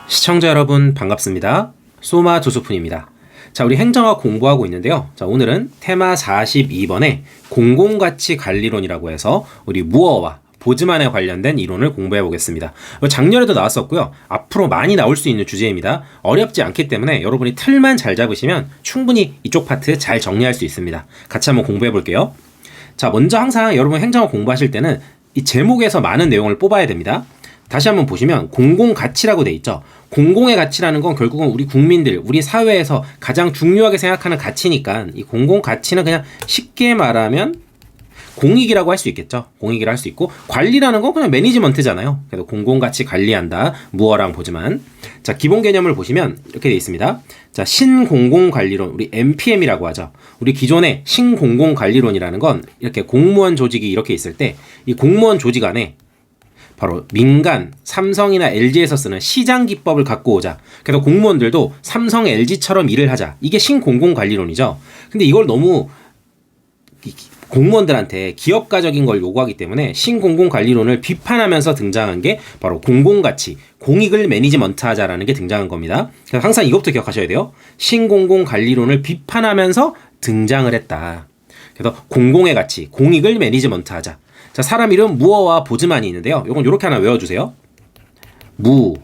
시청자 여러분 반갑습니다. 소마 조수푼입니다. 자, 우리 행정학 공부하고 있는데요. 자, 오늘은 테마 42번에 공공가치 관리론이라고 해서 우리 무어와 보즈만에 관련된 이론을 공부해 보겠습니다. 작년에도 나왔었고요. 앞으로 많이 나올 수 있는 주제입니다. 어렵지 않기 때문에 여러분이 틀만 잘 잡으시면 충분히 이쪽 파트 잘 정리할 수 있습니다. 같이 한번 공부해 볼게요. 자, 먼저 항상 여러분 행정학 공부하실 때는 이 제목에서 많은 내용을 뽑아야 됩니다. 다시 한번 보시면 공공가치라고 돼 있죠. 공공의 가치라는 건 결국은 우리 국민들, 우리 사회에서 가장 중요하게 생각하는 가치니까 이 공공가치는 그냥 쉽게 말하면 공익이라고 할 수 있겠죠. 공익이라 할 수 있고, 관리라는 건 그냥 매니지먼트잖아요. 그래서 공공가치 관리한다. 무어랑 보지만. 자, 기본 개념을 보시면 이렇게 돼 있습니다. 자, 신공공관리론, 우리 MPM이라고 하죠. 우리 기존의 신공공관리론이라는 건 이렇게 공무원 조직이 이렇게 있을 때 이 공무원 조직 안에 바로 민간, 삼성이나 LG에서 쓰는 시장 기법을 갖고 오자. 그래서 공무원들도 삼성, LG처럼 일을 하자. 이게 신공공관리론이죠. 근데 이걸 너무 공무원들한테 기업가적인 걸 요구하기 때문에 신공공관리론을 비판하면서 등장한 게 바로 공공가치, 공익을 매니지먼트하자라는 게 등장한 겁니다. 그래서 항상 이것부터 기억하셔야 돼요. 신공공관리론을 비판하면서 등장을 했다. 그래서 공공의 가치, 공익을 매니지먼트하자. 자, 사람 이름 무어와 보즈만이 있는데요. 요건 요렇게 하나 외워주세요. 무,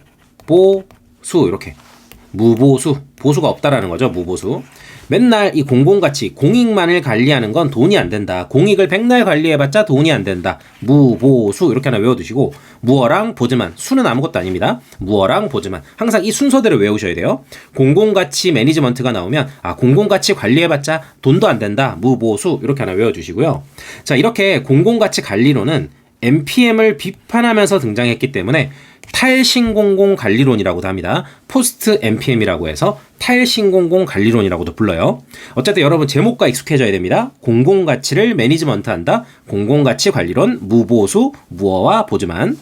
보, 수 이렇게. 무보수, 보수가 없다라는 거죠. 무보수. 맨날 이 공공가치, 공익만을 관리하는 건 돈이 안 된다. 공익을 백날 관리해봤자 돈이 안 된다. 무보수 이렇게 하나 외워두시고, 무어랑 보즈만, 수는 아무것도 아닙니다. 무어랑 보즈만, 항상 이 순서대로 외우셔야 돼요. 공공가치 매니지먼트가 나오면 공공가치 관리해봤자 돈도 안 된다. 무보수 이렇게 하나 외워주시고요. 자, 이렇게 공공가치 관리론은 MPM을 비판하면서 등장했기 때문에 탈신공공관리론이라고도 합니다. 포스트 MPM이라고 해서 탈신공공관리론이라고도 불러요. 어쨌든 여러분 제목과 익숙해져야 됩니다. 공공가치를 매니지먼트한다. 공공가치관리론, 무보수, 무어와 보즈만.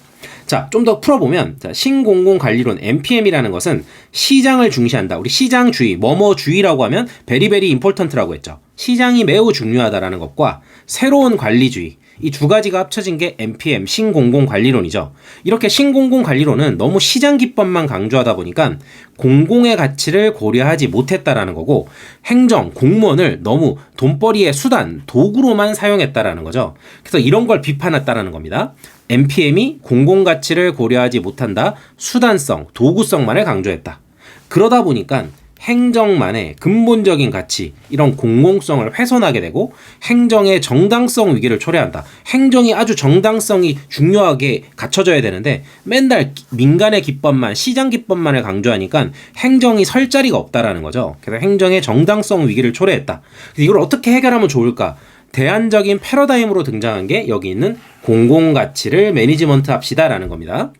자, 좀 더 풀어보면, 자, 신공공관리론 MPM이라는 것은 시장을 중시한다. 우리 시장주의, 뭐뭐주의라고 하면 베리베리 임포턴트라고 했죠. 시장이 매우 중요하다라는 것과 새로운 관리주의, 이 두 가지가 합쳐진 게 MPM, 신공공관리론이죠. 이렇게 신공공관리론은 너무 시장 기법만 강조하다 보니까 공공의 가치를 고려하지 못했다라는 거고, 행정, 공무원을 너무 돈벌이의 수단, 도구로만 사용했다라는 거죠. 그래서 이런 걸 비판했다라는 겁니다. MPM이 공공가치를 고려하지 못한다, 수단성, 도구성만을 강조했다. 그러다 보니까 행정만의 근본적인 가치, 이런 공공성을 훼손하게 되고 행정의 정당성 위기를 초래한다. 행정이 아주 정당성이 중요하게 갖춰져야 되는데 맨날 민간의 기법만, 시장 기법만을 강조하니까 행정이 설 자리가 없다라는 거죠. 그래서 행정의 정당성 위기를 초래했다. 이걸 어떻게 해결하면 좋을까? 대안적인 패러다임으로 등장한 게 여기 있는 공공가치를 매니지먼트 합시다라는 겁니다.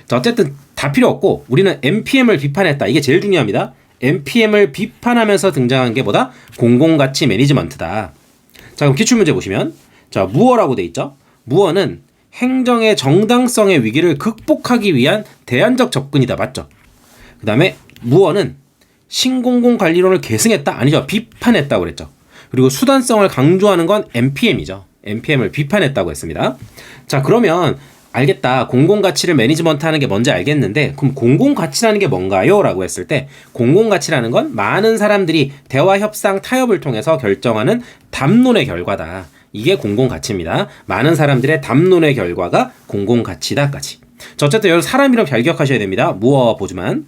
자, 어쨌든 다 필요 없고 우리는 MPM을 비판했다. 이게 제일 중요합니다. MPM을 비판하면서 등장한 게 뭐다? 공공가치 매니지먼트다. 자, 그럼 기출문제 보시면, 자, 무어라고 돼 있죠? 무어는 행정의 정당성의 위기를 극복하기 위한 대안적 접근이다. 맞죠? 그 다음에 무어는 신공공관리론을 계승했다? 아니죠. 비판했다고 그랬죠. 그리고 수단성을 강조하는 건 MPM이죠. MPM을 비판했다고 했습니다. 자, 그러면 알겠다. 공공가치를 매니지먼트 하는 게 뭔지 알겠는데 그럼 공공가치라는 게 뭔가요? 라고 했을 때 공공가치라는 건 많은 사람들이 대화, 협상, 타협을 통해서 결정하는 담론의 결과다. 이게 공공가치입니다. 많은 사람들의 담론의 결과가 공공가치다까지. 자, 어쨌든 여러분 사람 이름 잘 기억하셔야 됩니다. 무어와 보즈만.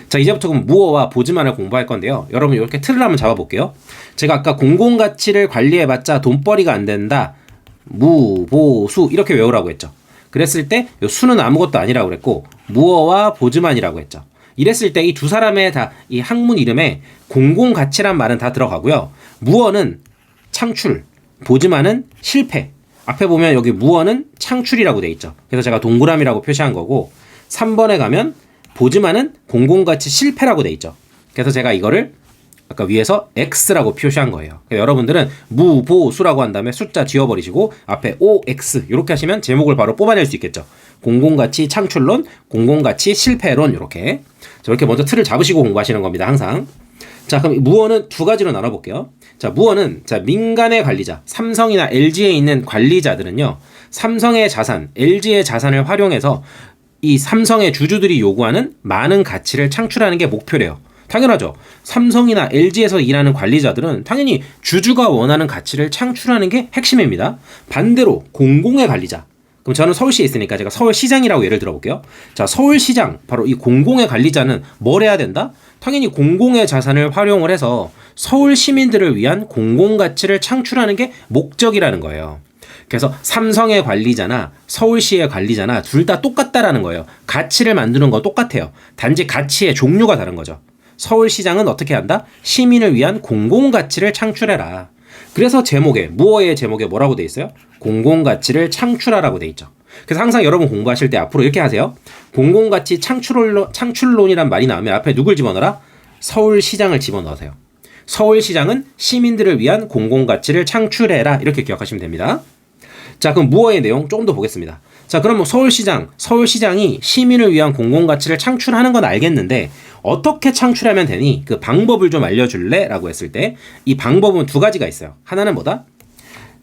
자, 이제부터 그럼 무어와 보즈만을 공부할 건데요. 여러분 이렇게 틀을 한번 잡아볼게요. 제가 아까 공공가치를 관리해봤자 돈벌이가 안 된다. 무, 보, 수 이렇게 외우라고 했죠. 그랬을 때 수는 아무것도 아니라고 그랬고 무어와 보즈만이라고 했죠. 이랬을 때 이 두 사람의 다 이 학문 이름에 공공가치란 말은 다 들어가고요. 무어는 창출, 보즈만은 실패. 앞에 보면 여기 무어는 창출이라고 돼 있죠. 그래서 제가 동그라미라고 표시한 거고 3번에 가면 보즈만은 공공가치 실패라고 돼 있죠. 그래서 제가 이거를 아까 위에서 X라고 표시한 거예요. 여러분들은 무보수라고 한 다음에 숫자 지워버리시고 앞에 OX 이렇게 하시면 제목을 바로 뽑아낼 수 있겠죠. 공공가치 창출론, 공공가치 실패론 이렇게. 자, 이렇게 먼저 틀을 잡으시고 공부하시는 겁니다. 항상. 자, 그럼 무어는 두 가지로 나눠볼게요. 자, 무어는 민간의 관리자, 삼성이나 LG에 있는 관리자들은요. 삼성의 자산, LG의 자산을 활용해서 이 삼성의 주주들이 요구하는 많은 가치를 창출하는 게 목표래요. 당연하죠. 삼성이나 LG에서 일하는 관리자들은 당연히 주주가 원하는 가치를 창출하는 게 핵심입니다. 반대로 공공의 관리자. 그럼 저는 서울시에 있으니까 제가 서울시장이라고 예를 들어볼게요. 자, 서울시장, 바로 이 공공의 관리자는 뭘 해야 된다? 당연히 공공의 자산을 활용을 해서 서울 시민들을 위한 공공가치를 창출하는 게 목적이라는 거예요. 그래서 삼성의 관리자나 서울시의 관리자나 둘 다 똑같다라는 거예요. 가치를 만드는 거 똑같아요. 단지 가치의 종류가 다른 거죠. 서울시장은 어떻게 한다? 시민을 위한 공공가치를 창출해라. 그래서 무어의 제목에 뭐라고 돼 있어요? 공공가치를 창출하라고 돼 있죠. 그래서 항상 여러분 공부하실 때 앞으로 이렇게 하세요. 공공가치 창출론이란 말이 나오면 앞에 누굴 집어넣어라? 서울시장을 집어넣으세요. 서울시장은 시민들을 위한 공공가치를 창출해라. 이렇게 기억하시면 됩니다. 자, 그럼 무어의 내용 조금 더 보겠습니다. 자, 그럼 뭐 서울시장이 시민을 위한 공공가치를 창출하는 건 알겠는데 어떻게 창출하면 되니? 그 방법을 좀 알려줄래? 라고 했을 때 이 방법은 두 가지가 있어요. 하나는 뭐다?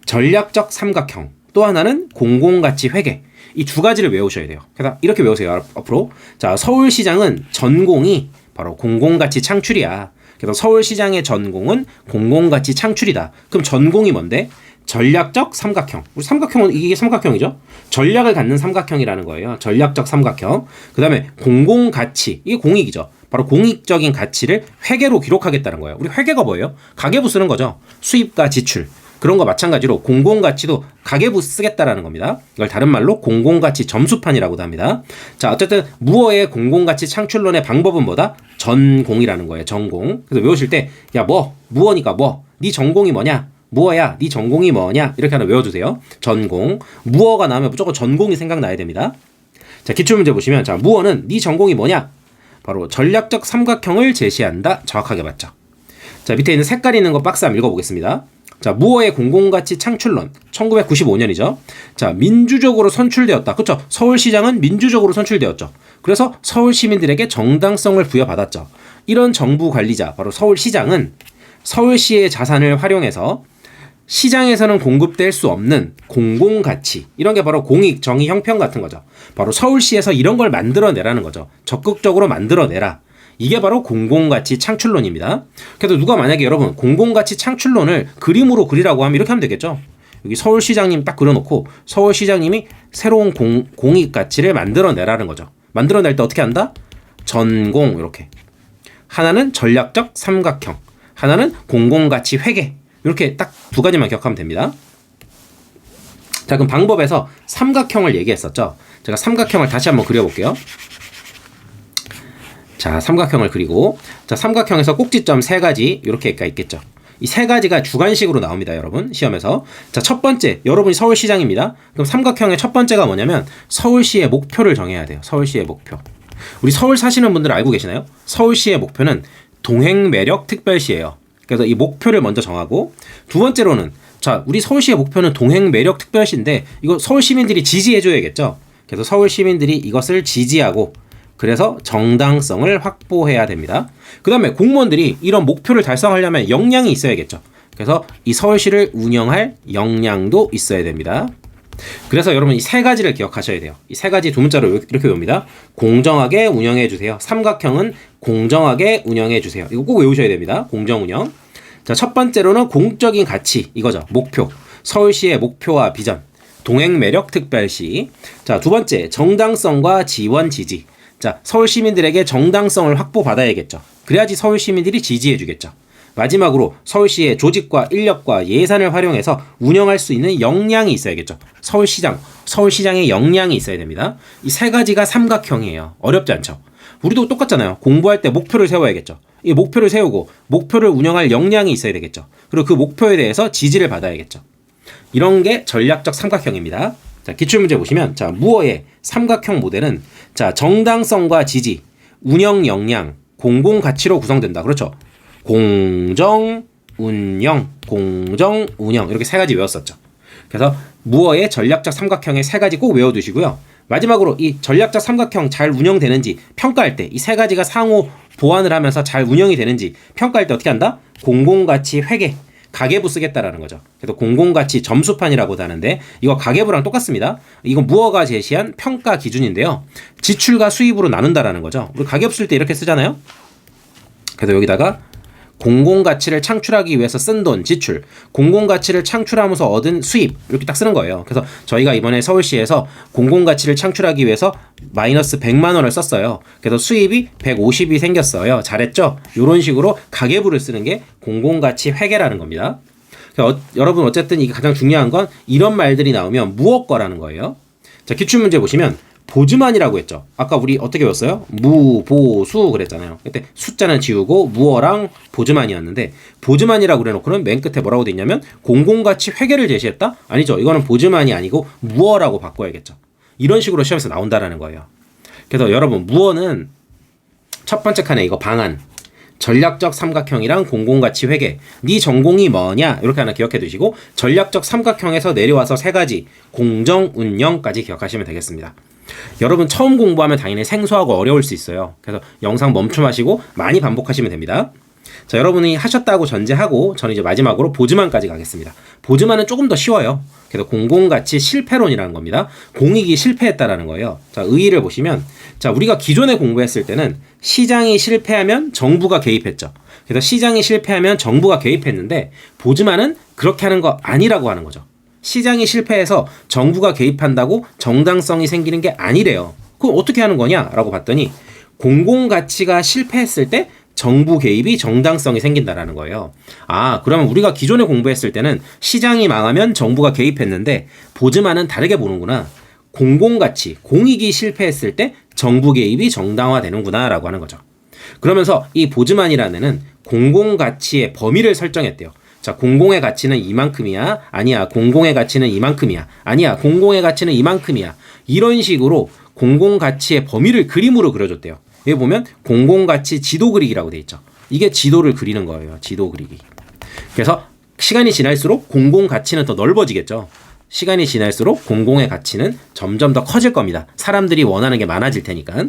전략적 삼각형. 또 하나는 공공가치 회계. 이 두 가지를 외우셔야 돼요. 그래서 이렇게 외우세요. 앞으로. 자, 서울시장은 전공이 바로 공공가치 창출이야. 그래서 서울시장의 전공은 공공가치 창출이다. 그럼 전공이 뭔데? 전략적 삼각형. 우리 삼각형은 이게 삼각형이죠? 전략을 갖는 삼각형이라는 거예요. 전략적 삼각형. 그 다음에 공공가치. 이게 공익이죠. 바로 공익적인 가치를 회계로 기록하겠다는 거예요. 우리 회계가 뭐예요? 가계부 쓰는 거죠. 수입과 지출. 그런 거 마찬가지로 공공가치도 가계부 쓰겠다라는 겁니다. 이걸 다른 말로 공공가치 점수판이라고도 합니다. 자, 어쨌든 무어의 공공가치 창출론의 방법은 뭐다? 전공이라는 거예요. 전공. 그래서 외우실 때 야, 무어니까 네 전공이 뭐냐? 무어야, 네 전공이 뭐냐? 이렇게 하나 외워주세요. 전공. 무어가 나오면 무조건 전공이 생각나야 됩니다. 자, 기출문제 보시면 자, 무어는 네 전공이 뭐냐? 바로 전략적 삼각형을 제시한다. 정확하게 맞죠? 자, 밑에 있는 색깔 있는 거 박스 한번 읽어보겠습니다. 자, 무어의 공공가치 창출론 1995년이죠. 자, 민주적으로 선출되었다. 그렇죠? 서울시장은 민주적으로 선출되었죠. 그래서 서울 시민들에게 정당성을 부여받았죠. 이런 정부 관리자 바로 서울시장은 서울시의 자산을 활용해서 시장에서는 공급될 수 없는 공공가치, 이런 게 바로 공익, 정의, 형평 같은 거죠. 바로 서울시에서 이런 걸 만들어내라는 거죠. 적극적으로 만들어내라. 이게 바로 공공가치 창출론입니다. 그래도 누가 만약에 여러분 공공가치 창출론을 그림으로 그리라고 하면 이렇게 하면 되겠죠. 여기 서울시장님 딱 그려놓고 서울시장님이 새로운 공익가치를 만들어내라는 거죠. 만들어낼 때 어떻게 한다? 전공 이렇게. 하나는 전략적 삼각형, 하나는 공공가치 회계. 이렇게 딱 두 가지만 기억하면 됩니다. 자, 그럼 방법에서 삼각형을 얘기했었죠. 제가 삼각형을 다시 한번 그려볼게요. 자, 삼각형을 그리고 자, 삼각형에서 꼭지점 세 가지 이렇게가 있겠죠. 이 세 가지가 주관식으로 나옵니다, 여러분. 시험에서. 자, 첫 번째, 여러분이 서울시장입니다. 그럼 삼각형의 첫 번째가 뭐냐면 서울시의 목표를 정해야 돼요. 서울시의 목표. 우리 서울 사시는 분들 알고 계시나요? 서울시의 목표는 동행매력 특별시예요. 그래서 이 목표를 먼저 정하고, 두 번째로는 자, 우리 서울시의 목표는 동행매력 특별시인데 이거 서울 시민들이 지지해줘야겠죠. 그래서 서울 시민들이 이것을 지지하고 그래서 정당성을 확보해야 됩니다. 그 다음에 공무원들이 이런 목표를 달성하려면 역량이 있어야겠죠. 그래서 이 서울시를 운영할 역량도 있어야 됩니다. 그래서 여러분 이 세 가지를 기억하셔야 돼요. 이 세 가지 두 문자로 이렇게 외웁니다. 공정하게 운영해 주세요. 삼각형은 공정하게 운영해 주세요. 이거 꼭 외우셔야 됩니다. 공정운영. 자, 첫 번째로는 공적인 가치, 이거죠. 목표. 서울시의 목표와 비전. 동행매력 특별시. 자, 두 번째, 정당성과 지원 지지. 자, 서울 시민들에게 정당성을 확보받아야겠죠. 그래야지 서울 시민들이 지지해주겠죠. 마지막으로 서울시의 조직과 인력과 예산을 활용해서 운영할 수 있는 역량이 있어야겠죠. 서울시장의 역량이 있어야 됩니다. 이 세 가지가 삼각형이에요. 어렵지 않죠. 우리도 똑같잖아요. 공부할 때 목표를 세워야겠죠. 이 목표를 세우고 목표를 운영할 역량이 있어야 되겠죠. 그리고 그 목표에 대해서 지지를 받아야겠죠. 이런 게 전략적 삼각형입니다. 자, 기출문제 보시면 자, 무어의 삼각형 모델은 자, 정당성과 지지, 운영 역량, 공공 가치로 구성된다. 그렇죠? 공정, 운영 이렇게 세 가지 외웠었죠. 그래서 무어의 전략적 삼각형의 세 가지 꼭 외워두시고요. 마지막으로 이 전략적 삼각형 잘 운영되는지 평가할 때 이 세 가지가 상호 보완을 하면서 잘 운영이 되는지 평가할 때 어떻게 한다? 공공가치 회계. 가계부 쓰겠다라는 거죠. 그래서 공공가치 점수판이라고도 하는데 이거 가계부랑 똑같습니다. 이건 무어가 제시한 평가 기준인데요. 지출과 수입으로 나눈다라는 거죠. 우리 가계부 쓸 때 이렇게 쓰잖아요. 그래서 여기다가 공공가치를 창출하기 위해서 쓴 돈, 지출, 공공가치를 창출하면서 얻은 수입 이렇게 딱 쓰는 거예요. 그래서 저희가 이번에 서울시에서 공공가치를 창출하기 위해서 마이너스 100만 원을 썼어요. 그래서 수입이 150이 생겼어요. 잘했죠? 이런 식으로 가계부를 쓰는 게 공공가치 회계라는 겁니다. 여러분 어쨌든 이게 가장 중요한 건 이런 말들이 나오면 무엇 거라는 거예요. 자, 기출문제 보시면 보즈만이라고 했죠. 아까 우리 어떻게 배웠어요? 무, 보, 수 그랬잖아요. 그때 숫자는 지우고 무어랑 보즈만이었는데 보즈만이라고 그래놓고는 맨 끝에 뭐라고 돼 있냐면 공공가치 회계를 제시했다? 아니죠. 이거는 보즈만이 아니고 무어라고 바꿔야겠죠. 이런 식으로 시험에서 나온다라는 거예요. 그래서 여러분 무어는 첫 번째 칸에 이거 방안 전략적 삼각형이랑 공공가치 회계 네 전공이 뭐냐 이렇게 하나 기억해 두시고 전략적 삼각형에서 내려와서 세 가지 공정, 운영까지 기억하시면 되겠습니다. 여러분 처음 공부하면 당연히 생소하고 어려울 수 있어요. 그래서 영상 멈춤하시고 많이 반복하시면 됩니다. 자, 여러분이 하셨다고 전제하고 저는 이제 마지막으로 보즈만까지 가겠습니다. 보즈만은 조금 더 쉬워요. 그래서 공공가치 실패론이라는 겁니다. 공익이 실패했다라는 거예요. 자, 의의를 보시면 자, 우리가 기존에 공부했을 때는 시장이 실패하면 정부가 개입했죠. 그래서 시장이 실패하면 정부가 개입했는데 보즈만은 그렇게 하는 거 아니라고 하는 거죠. 시장이 실패해서 정부가 개입한다고 정당성이 생기는 게 아니래요. 그럼 어떻게 하는 거냐라고 봤더니 공공가치가 실패했을 때 정부 개입이 정당성이 생긴다라는 거예요. 아, 그러면 우리가 기존에 공부했을 때는 시장이 망하면 정부가 개입했는데 보즈만은 다르게 보는구나. 공공가치, 공익이 실패했을 때 정부 개입이 정당화되는구나 라고 하는 거죠. 그러면서 이 보즈만이라는 애는 공공가치의 범위를 설정했대요. 자, 공공의 가치는 이만큼이야. 아니야. 공공의 가치는 이만큼이야. 아니야. 공공의 가치는 이만큼이야. 이런 식으로 공공가치의 범위를 그림으로 그려줬대요. 여기 보면 공공가치 지도 그리기라고 돼 있죠. 이게 지도를 그리는 거예요. 지도 그리기. 그래서 시간이 지날수록 공공가치는 더 넓어지겠죠. 시간이 지날수록 공공의 가치는 점점 더 커질 겁니다. 사람들이 원하는 게 많아질 테니까.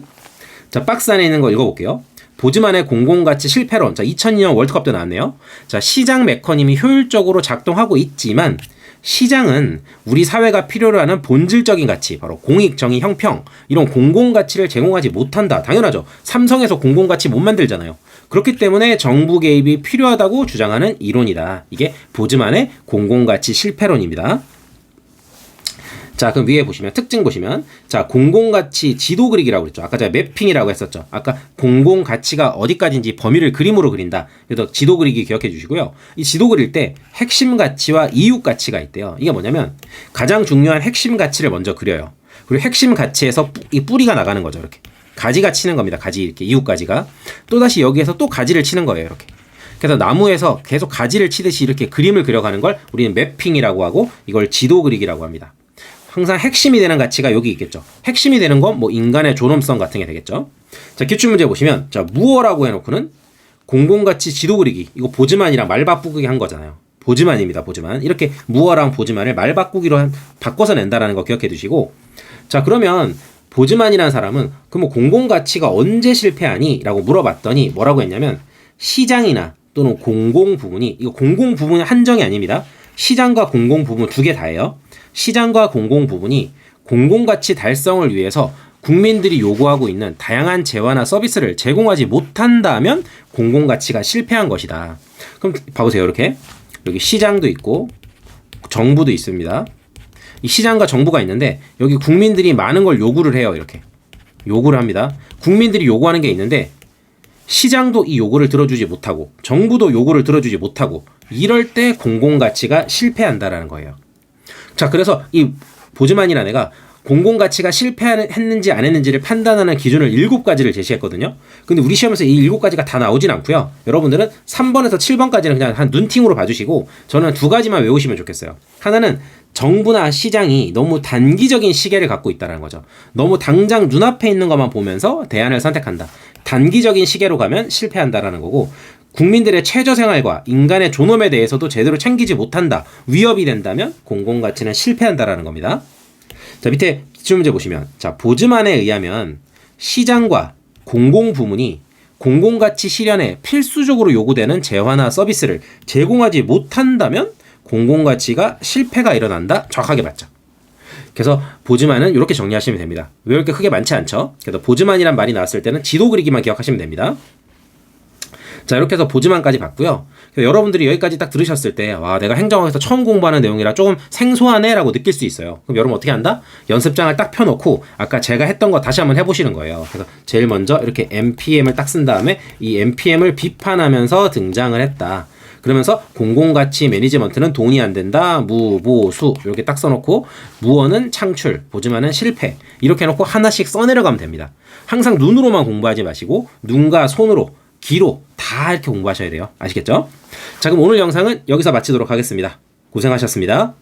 자, 박스 안에 있는 거 읽어볼게요. 보즈만의 공공가치 실패론. 자, 2002년 월드컵 때 나왔네요. 자, 시장 메커니즘이 효율적으로 작동하고 있지만 시장은 우리 사회가 필요로 하는 본질적인 가치, 바로 공익, 정의, 형평 이런 공공가치를 제공하지 못한다. 당연하죠. 삼성에서 공공가치 못 만들잖아요. 그렇기 때문에 정부 개입이 필요하다고 주장하는 이론이다. 이게 보즈만의 공공가치 실패론입니다. 자, 그럼 위에 보시면 특징 보시면 자, 공공가치 지도 그리기라고 그랬죠. 아까 제가 매핑이라고 했었죠. 아까 공공가치가 어디까지인지 범위를 그림으로 그린다. 그래서 지도 그리기 기억해 주시고요. 이 지도 그릴 때 핵심 가치와 이웃 가치가 있대요. 이게 뭐냐면 가장 중요한 핵심 가치를 먼저 그려요. 그리고 핵심 가치에서 이 뿌리가 나가는 거죠. 이렇게 가지가 치는 겁니다. 가지 이렇게 이웃 가지가 또다시 여기에서 또 가지를 치는 거예요. 이렇게. 그래서 나무에서 계속 가지를 치듯이 이렇게 그림을 그려가는 걸 우리는 매핑이라고 하고 이걸 지도 그리기라고 합니다. 항상 핵심이 되는 가치가 여기 있겠죠. 핵심이 되는 건 뭐 인간의 존엄성 같은 게 되겠죠. 자, 기출문제 보시면 자, 무어라고 해놓고는 공공가치 지도 그리기 이거 보즈만이랑 말 바꾸기 한 거잖아요. 보즈만입니다. 보즈만. 이렇게 무어랑 보즈만을 말 바꾸기로 바꿔서 낸다라는 거 기억해 두시고 자, 그러면 보즈만이라는 사람은 그 뭐 공공가치가 언제 실패하니? 라고 물어봤더니 뭐라고 했냐면 시장이나 또는 공공 부분이 이거 공공 부분은 한정이 아닙니다. 시장과 공공 부분 두 개 다예요. 시장과 공공 부분이 공공가치 달성을 위해서 국민들이 요구하고 있는 다양한 재화나 서비스를 제공하지 못한다면 공공가치가 실패한 것이다. 그럼 봐보세요. 이렇게 여기 시장도 있고 정부도 있습니다. 이 시장과 정부가 있는데 여기 국민들이 많은 걸 요구를 해요. 이렇게 요구를 합니다. 국민들이 요구하는 게 있는데 시장도 이 요구를 들어주지 못하고 정부도 요구를 들어주지 못하고 이럴 때 공공가치가 실패한다라는 거예요. 자, 그래서 이 보즈만이라는 애가 공공가치가 실패했는지 안 했는지를 판단하는 기준을 7가지를 제시했거든요. 근데 우리 시험에서 이 7가지가 다 나오진 않고요. 여러분들은 3번에서 7번까지는 그냥 한 눈팅으로 봐주시고 저는 2가지만 외우시면 좋겠어요. 하나는 정부나 시장이 너무 단기적인 시계를 갖고 있다는 거죠. 너무 당장 눈앞에 있는 것만 보면서 대안을 선택한다. 단기적인 시계로 가면 실패한다라는 거고 국민들의 최저생활과 인간의 존엄에 대해서도 제대로 챙기지 못한다. 위협이 된다면 공공가치는 실패한다라는 겁니다. 자, 밑에 기출문제 보시면 자, 보즈만에 의하면 시장과 공공 부문이 공공가치 실현에 필수적으로 요구되는 재화나 서비스를 제공하지 못한다면 공공가치가 실패가 일어난다. 정확하게 맞죠. 그래서 보즈만은 이렇게 정리하시면 됩니다. 외울 게 크게 많지 않죠. 그래서 보즈만이란 말이 나왔을 때는 지도 그리기만 기억하시면 됩니다. 자, 이렇게 해서 보즈만까지 봤고요. 여러분들이 여기까지 딱 들으셨을 때 와, 내가 행정학에서 처음 공부하는 내용이라 조금 생소하네 라고 느낄 수 있어요. 그럼 여러분 어떻게 한다? 연습장을 딱 펴놓고 아까 제가 했던 거 다시 한번 해보시는 거예요. 그래서 제일 먼저 이렇게 NPM을 딱 쓴 다음에 이 NPM을 비판하면서 등장을 했다. 그러면서 공공가치 매니지먼트는 돈이 안 된다. 무보수 이렇게 딱 써놓고 무어는 창출, 보즈만은 실패 이렇게 해놓고 하나씩 써내려가면 됩니다. 항상 눈으로만 공부하지 마시고 눈과 손으로 귀로 다 이렇게 공부하셔야 돼요. 아시겠죠? 자, 그럼 오늘 영상은 여기서 마치도록 하겠습니다. 고생하셨습니다.